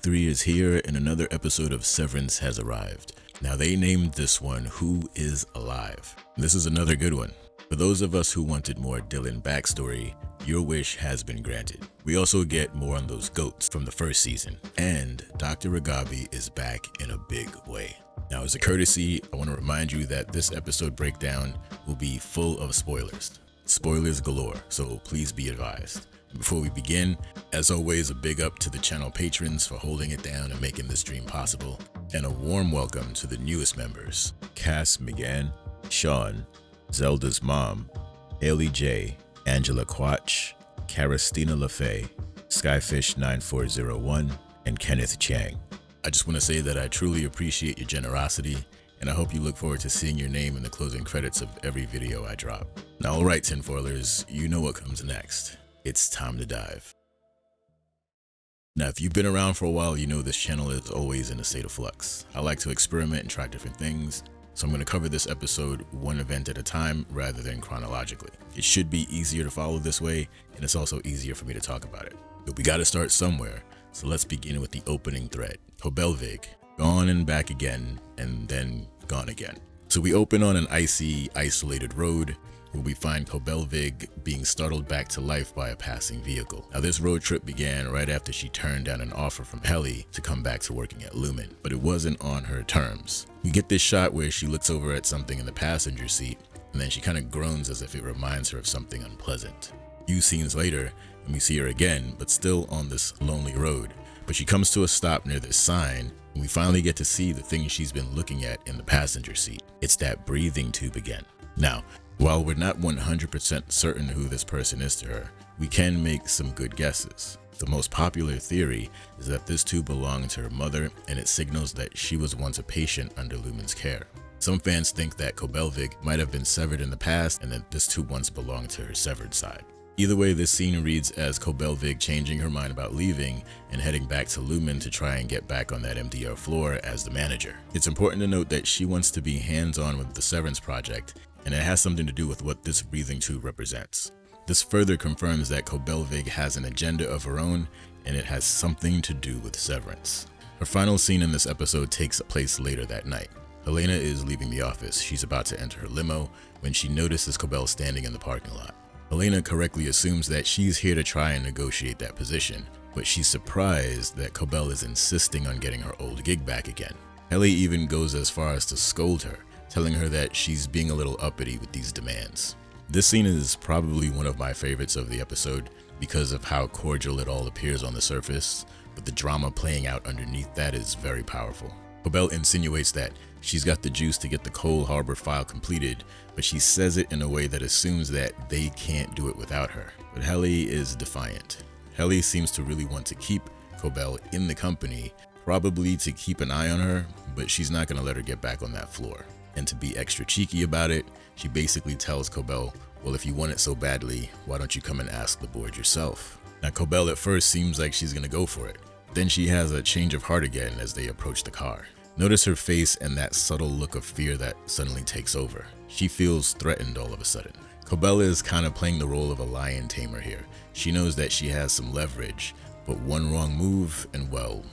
3 is here and another episode of Severance has arrived. Now they named this one Who is Alive? This is another good one. For those of us who wanted more Dylan backstory, your wish has been granted. We also get more on those goats from the first season, and Dr. Ragabi is back in a big way. Now as a courtesy, I want to remind you that this episode breakdown will be full of spoilers. Spoilers galore, so please be advised. Before we begin, as always, a big up to the channel patrons for holding it down and making this stream possible, and a warm welcome to the newest members: Cass McGann, Sean, Zelda's mom, Haley J, Angela Quach, Caristina LaFay, Skyfish9401, and Kenneth Chang. I just want to say that I truly appreciate your generosity, and I hope you look forward to seeing your name in the closing credits of every video I drop. Now alright tinfoilers, you know what comes next. It's time to dive. Now if you've been around for a while, you know this channel is always in a state of flux. I like to experiment and try different things, so I'm going to cover this episode one event at a time rather than chronologically. It should be easier to follow this way, and it's also easier for me to talk about it. But we got to start somewhere, so let's begin with the opening thread. Cobel, gone and back again, and then gone again. So we open on an icy, isolated road, where we find Cobel being startled back to life by a passing vehicle. Now this road trip began right after she turned down an offer from Helly to come back to working at Lumen, but it wasn't on her terms. We get this shot where she looks over at something in the passenger seat, and then she kind of groans as if it reminds her of something unpleasant. A few scenes later, and we see her again, but still on this lonely road. But she comes to a stop near this sign, and we finally get to see the thing she's been looking at in the passenger seat. It's that breathing tube again. Now, while we're not 100% certain who this person is to her, we can make some good guesses. The most popular theory is that this tube belonged to her mother, and it signals that she was once a patient under Lumen's care. Some fans think that Cobel might have been severed in the past and that this tube once belonged to her severed side. Either way, this scene reads as Cobel changing her mind about leaving and heading back to Lumen to try and get back on that MDR floor as the manager. It's important to note that she wants to be hands-on with the Severance project, and it has something to do with what this breathing tube represents. This further confirms that Cobel has an agenda of her own, and it has something to do with Severance. Her final scene in this episode takes place later that night. Helena is leaving the office. She's about to enter her limo when she notices Cobel standing in the parking lot. Helena correctly assumes that she's here to try and negotiate that position, but she's surprised that Cobel is insisting on getting her old gig back again. Helly even goes as far as to scold her, telling her that she's being a little uppity with these demands. This scene is probably one of my favorites of the episode because of how cordial it all appears on the surface, but the drama playing out underneath that is very powerful. Cobel insinuates that she's got the juice to get the Cole Harbor file completed, but she says it in a way that assumes that they can't do it without her. But Helly is defiant. Helly seems to really want to keep Cobel in the company, probably to keep an eye on her, but she's not going to let her get back on that floor. And to be extra cheeky about it, she basically tells Cobel, well, if you want it so badly, why don't you come and ask the board yourself? Now Cobel at first seems like she's going to go for it. Then she has a change of heart again as they approach the car. Notice her face and that subtle look of fear that suddenly takes over. She feels threatened all of a sudden. Cobel is kind of playing the role of a lion tamer here. She knows that she has some leverage, but one wrong move and well.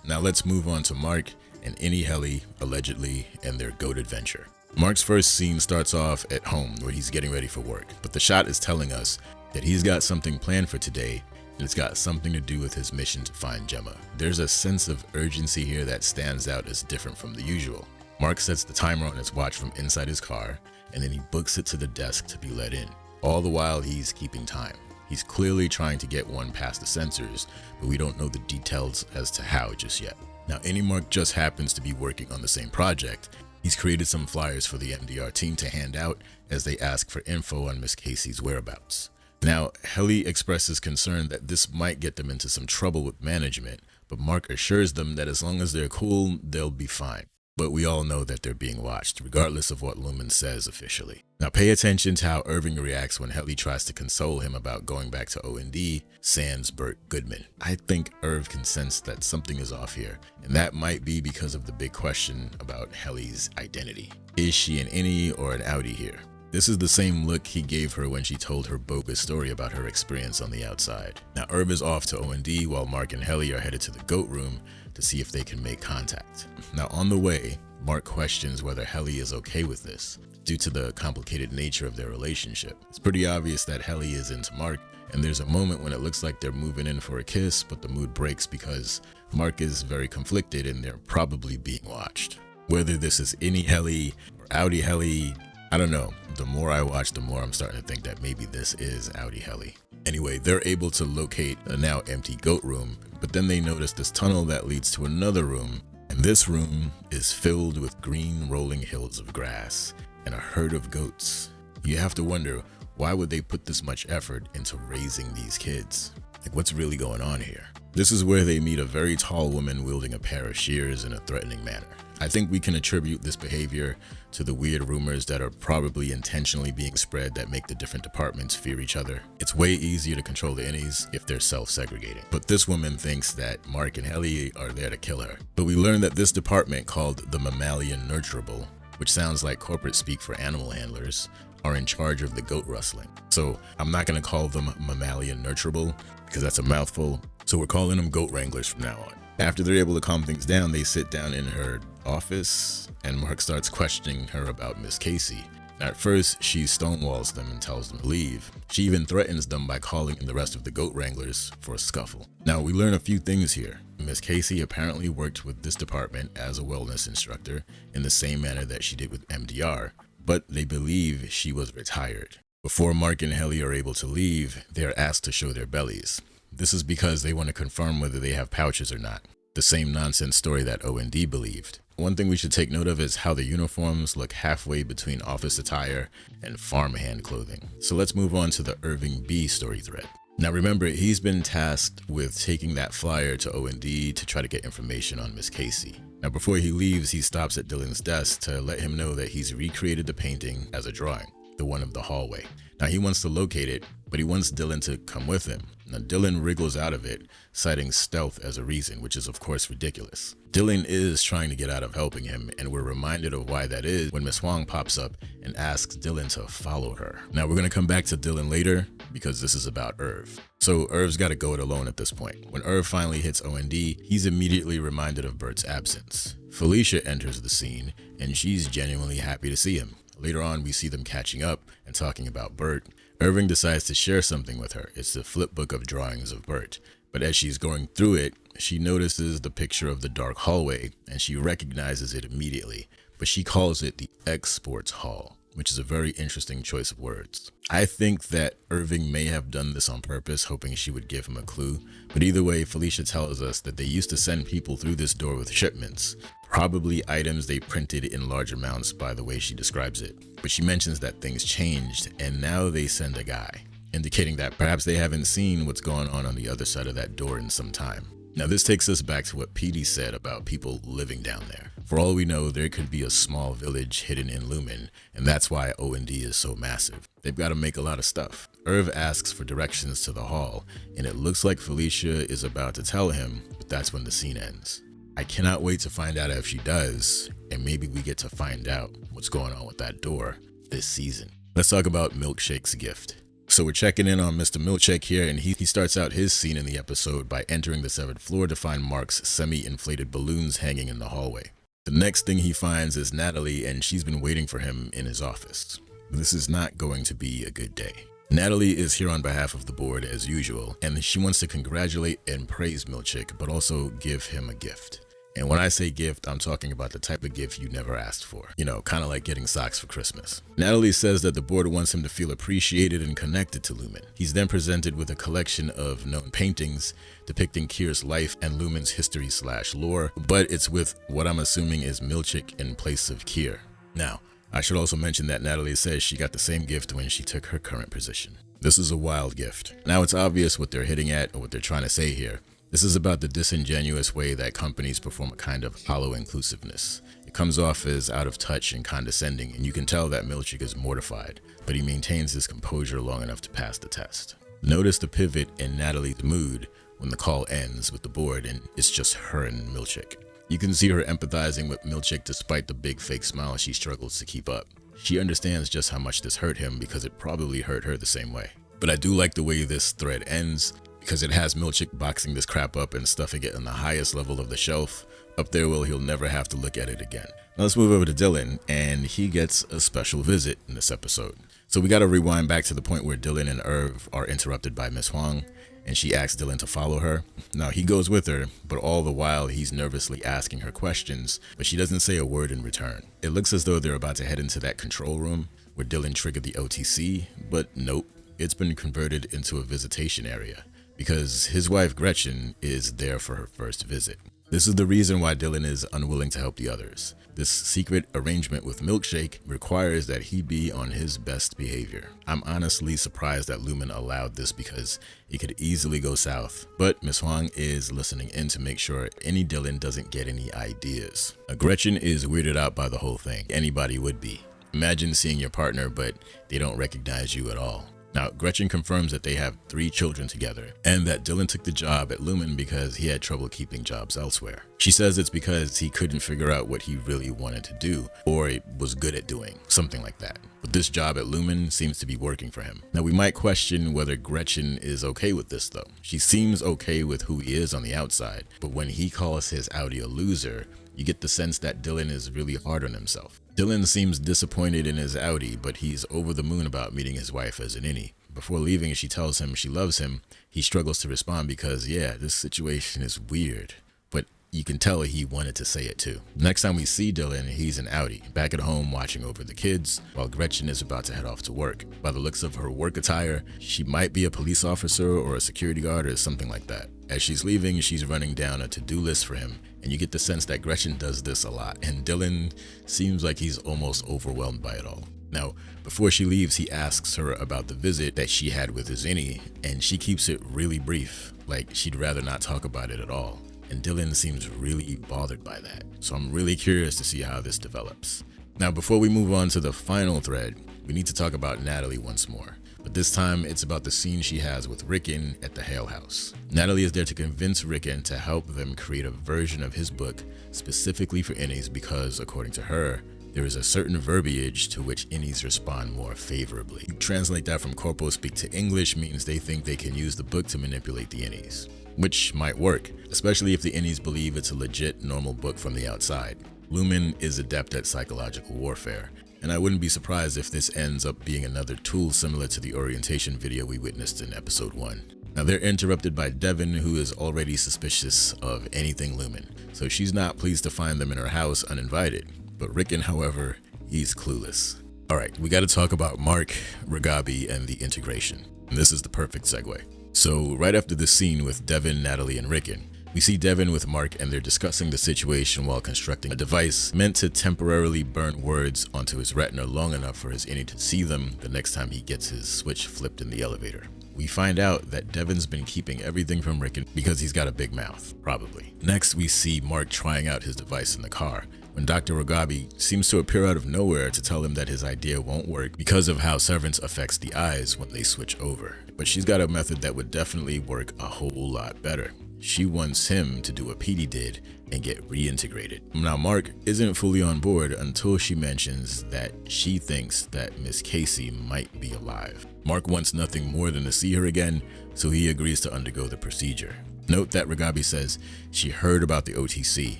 Now let's move on to Mark and Innie Helly, allegedly, and their goat adventure. Mark's first scene starts off at home where he's getting ready for work, but the shot is telling us that he's got something planned for today, and it's got something to do with his mission to find Gemma. There's a sense of urgency here that stands out as different from the usual. Mark sets the timer on his watch from inside his car, and then he books it to the desk to be let in. All the while he's keeping time. He's clearly trying to get one past the sensors, but we don't know the details as to how just yet. Now, Innie Mark just happens to be working on the same project. He's created some flyers for the MDR team to hand out as they ask for info on Miss Casey's whereabouts. Now, Helly expresses concern that this might get them into some trouble with management, but Mark assures them that as long as they're cool, they'll be fine. But we all know that they're being watched, regardless of what Lumen says officially. Now pay attention to how Irving reacts when Helly tries to console him about going back to O&D, sans Burt Goodman. I think Irv can sense that something is off here, and that might be because of the big question about Helly's identity. Is she an innie or an outie here? This is the same look he gave her when she told her bogus story about her experience on the outside. Now Irv is off to O&D while Mark and Helly are headed to the goat room to see if they can make contact. Now on the way, Mark questions whether Helly is okay with this, due to the complicated nature of their relationship. It's pretty obvious that Helly is into Mark, and there's a moment when it looks like they're moving in for a kiss, but the mood breaks because Mark is very conflicted and they're probably being watched. Whether this is innie Helly or outie Helly, I don't know. The more I watch, the more I'm starting to think that maybe this is outie Helly. Anyway, they're able to locate a now empty goat room, but then they notice this tunnel that leads to another room, and this room is filled with green rolling hills of grass and a herd of goats. You have to wonder, why would they put this much effort into raising these kids? Like, what's really going on here? This is where they meet a very tall woman wielding a pair of shears in a threatening manner. I think we can attribute this behavior to the weird rumors that are probably intentionally being spread that make the different departments fear each other. It's way easier to control the innies if they're self-segregating. But this woman thinks that Mark and Helly are there to kill her. But we learn that this department, called the Mammalian Nurturable, which sounds like corporate speak for animal handlers, are in charge of the goat rustling. So I'm not going to call them Mammalian Nurturable because that's a mouthful. So we're calling them goat wranglers from now on. After they're able to calm things down, they sit down in her office and Mark starts questioning her about Miss Casey. Now, at first, she stonewalls them and tells them to leave. She even threatens them by calling in the rest of the goat wranglers for a scuffle. Now, we learn a few things here. Miss Casey apparently worked with this department as a wellness instructor in the same manner that she did with MDR, but they believe she was retired. Before Mark and Helly are able to leave, they are asked to show their bellies. This is because they want to confirm whether they have pouches or not. The same nonsense story that O&D believed. One thing we should take note of is how the uniforms look halfway between office attire and farmhand clothing. So let's move on to the Irving B story thread. Now remember, he's been tasked with taking that flyer to O&D to try to get information on Miss Casey. Now before he leaves, he stops at Dylan's desk to let him know that he's recreated the painting as a drawing, the one of the hallway. Now he wants to locate it, but he wants Dylan to come with him. Now Dylan wriggles out of it, citing stealth as a reason, which is of course ridiculous. Dylan is trying to get out of helping him, and we're reminded of why that is when Miss Huang pops up and asks Dylan to follow her. Now we're going to come back to Dylan later because this is about Irv. So Irv's got to go it alone at this point. When Irv finally hits O&D, he's immediately reminded of Bert's absence. Felicia enters the scene, and she's genuinely happy to see him. Later on, we see them catching up and talking about Bert. Irving decides to share something with her. It's the flip book of drawings of Bert. But as she's going through it, she notices the picture of the dark hallway and she recognizes it immediately. But she calls it the Exports Hall, which is a very interesting choice of words. I think that Irving may have done this on purpose, hoping she would give him a clue. But either way, Felicia tells us that they used to send people through this door with shipments. Probably items they printed in large amounts by the way she describes it. But she mentions that things changed and now they send a guy, indicating that perhaps they haven't seen what's going on the other side of that door in some time. Now this takes us back to what Petey said about people living down there. For all we know, there could be a small village hidden in Lumen, and that's why O&D is so massive. They've got to make a lot of stuff. Irv asks for directions to the hall, and it looks like Felicia is about to tell him, but that's when the scene ends. I cannot wait to find out if she does, and maybe we get to find out what's going on with that door this season. Let's talk about Milchick's gift. So we're checking in on Mr. Milchick here, and he starts out his scene in the episode by entering the 7th floor to find Mark's semi-inflated balloons hanging in the hallway. The next thing he finds is Natalie, and she's been waiting for him in his office. This is not going to be a good day. Natalie is here on behalf of the board as usual, and she wants to congratulate and praise Milchick, but also give him a gift. And when I say gift, I'm talking about the type of gift you never asked for. You know, kind of like getting socks for Christmas. Natalie says that the board wants him to feel appreciated and connected to Lumen. He's then presented with a collection of known paintings depicting Kier's life and Lumen's history/lore, but it's with what I'm assuming is Milchick in place of Kier. Now, I should also mention that Natalie says she got the same gift when she took her current position. This is a wild gift. Now it's obvious what they're hitting at or what they're trying to say here. This is about the disingenuous way that companies perform a kind of hollow inclusiveness. It comes off as out of touch and condescending, and you can tell that Milchick is mortified, but he maintains his composure long enough to pass the test. Notice the pivot in Natalie's mood when the call ends with the board and it's just her and Milchick. You can see her empathizing with Milchick despite the big fake smile she struggles to keep up. She understands just how much this hurt him because it probably hurt her the same way. But I do like the way this thread ends because it has Milchick boxing this crap up and stuffing it on the highest level of the shelf, up there where he'll never have to look at it again. Now let's move over to Dylan, and he gets a special visit in this episode. So we gotta rewind back to the point where Dylan and Irv are interrupted by Miss Huang, and she asks Dylan to follow her. Now he goes with her, but all the while he's nervously asking her questions, but she doesn't say a word in return. It looks as though they're about to head into that control room where Dylan triggered the OTC, but nope, it's been converted into a visitation area because his wife Gretchen is there for her first visit. This is the reason why Dylan is unwilling to help the others. This secret arrangement with Milchick requires that he be on his best behavior. I'm honestly surprised that Lumen allowed this because it could easily go south, but Miss Huang is listening in to make sure any Dylan doesn't get any ideas. Gretchen is weirded out by the whole thing. Anybody would be. Imagine seeing your partner, but they don't recognize you at all. Now, Gretchen confirms that they have 3 children together and that Dylan took the job at Lumen because he had trouble keeping jobs elsewhere. She says it's because he couldn't figure out what he really wanted to do or was good at doing, something like that. But this job at Lumen seems to be working for him. Now, we might question whether Gretchen is okay with this though. She seems okay with who he is on the outside, but when he calls his Audi a loser, you get the sense that Dylan is really hard on himself. Dylan seems disappointed in his Audi, but he's over the moon about meeting his wife as an innie. Before leaving, she tells him she loves him. He struggles to respond because, yeah, this situation is weird. But you can tell he wanted to say it too. Next time we see Dylan, he's in Audi, back at home watching over the kids, while Gretchen is about to head off to work. By the looks of her work attire, she might be a police officer or a security guard or something like that. As she's leaving, she's running down a to-do list for him, and you get the sense that Gretchen does this a lot, and Dylan seems like he's almost overwhelmed by it all. Now, before she leaves, he asks her about the visit that she had with his innie, and she keeps it really brief, like she'd rather not talk about it at all. And Dylan seems really bothered by that. So I'm really curious to see how this develops. Now, before we move on to the final thread, we need to talk about Natalie once more. But this time, it's about the scene she has with Ricken at the Hale House. Natalie is there to convince Ricken to help them create a version of his book specifically for innies because, according to her, there is a certain verbiage to which innies respond more favorably. Translate that from corpo speak to English means they think they can use the book to manipulate the innies, which might work, especially if the innies believe it's a legit normal book from the outside. Lumen is adept at psychological warfare, and I wouldn't be surprised if this ends up being another tool similar to the orientation video we witnessed in episode 1. Now they're interrupted by Devin, who is already suspicious of anything Lumen, so she's not pleased to find them in her house uninvited. But Ricken, however, he's clueless. Alright, we gotta talk about Mark, Ragabi, and the integration. And this is the perfect segue. So right after the scene with Devin, Natalie, and Ricken, we see Devin with Mark and they're discussing the situation while constructing a device meant to temporarily burn words onto his retina long enough for his innie to see them the next time he gets his switch flipped in the elevator. We find out that Devin's been keeping everything from Ricken because he's got a big mouth, probably. Next, we see Mark trying out his device in the car, when Dr. Ragabi seems to appear out of nowhere to tell him that his idea won't work because of how Severance affects the eyes when they switch over. But she's got a method that would definitely work a whole lot better. She wants him to do what Petey did and get reintegrated. Now Mark isn't fully on board until she mentions that she thinks that Miss Casey might be alive. Mark wants nothing more than to see her again, so he agrees to undergo the procedure. Note that Ragabi says she heard about the OTC,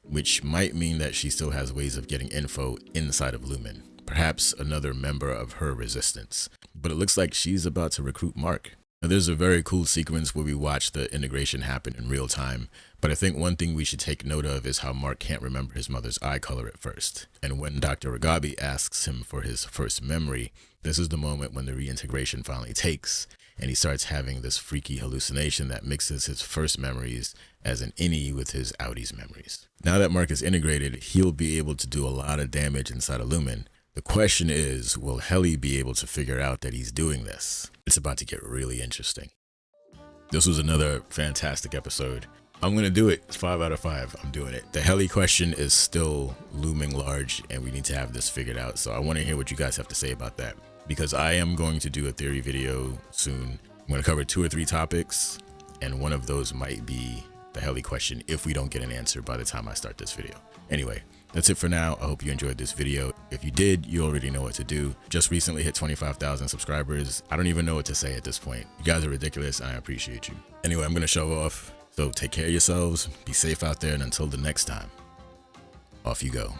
which might mean that she still has ways of getting info inside of Lumen, perhaps another member of her resistance. But it looks like she's about to recruit Mark. Now, there's a very cool sequence where we watch the integration happen in real time, but I think one thing we should take note of is how Mark can't remember his mother's eye color at first. And when Dr. Ragabi asks him for his first memory, this is the moment when the reintegration finally takes, and he starts having this freaky hallucination that mixes his first memories as an innie with his Audi's memories. Now that Mark is integrated, he'll be able to do a lot of damage inside of Lumen. The question is, will Helly be able to figure out that he's doing this? It's about to get really interesting. This was another fantastic episode. I'm gonna do it. It's 5 out of 5. I'm doing it. The Helly question is still looming large and we need to have this figured out. So I want to hear what you guys have to say about that, because I am going to do a theory video soon. I'm going to cover 2 or 3 topics, and one of those might be the Helly question if we don't get an answer by the time I start this video. Anyway, That's it for now. I hope you enjoyed this video. If you did, you already know what to do. Just recently hit 25,000 subscribers. I don't even know what to say at this point. You guys are ridiculous and I appreciate you. Anyway, I'm gonna show off. So take care of yourselves, be safe out there, and until the next time, off you go.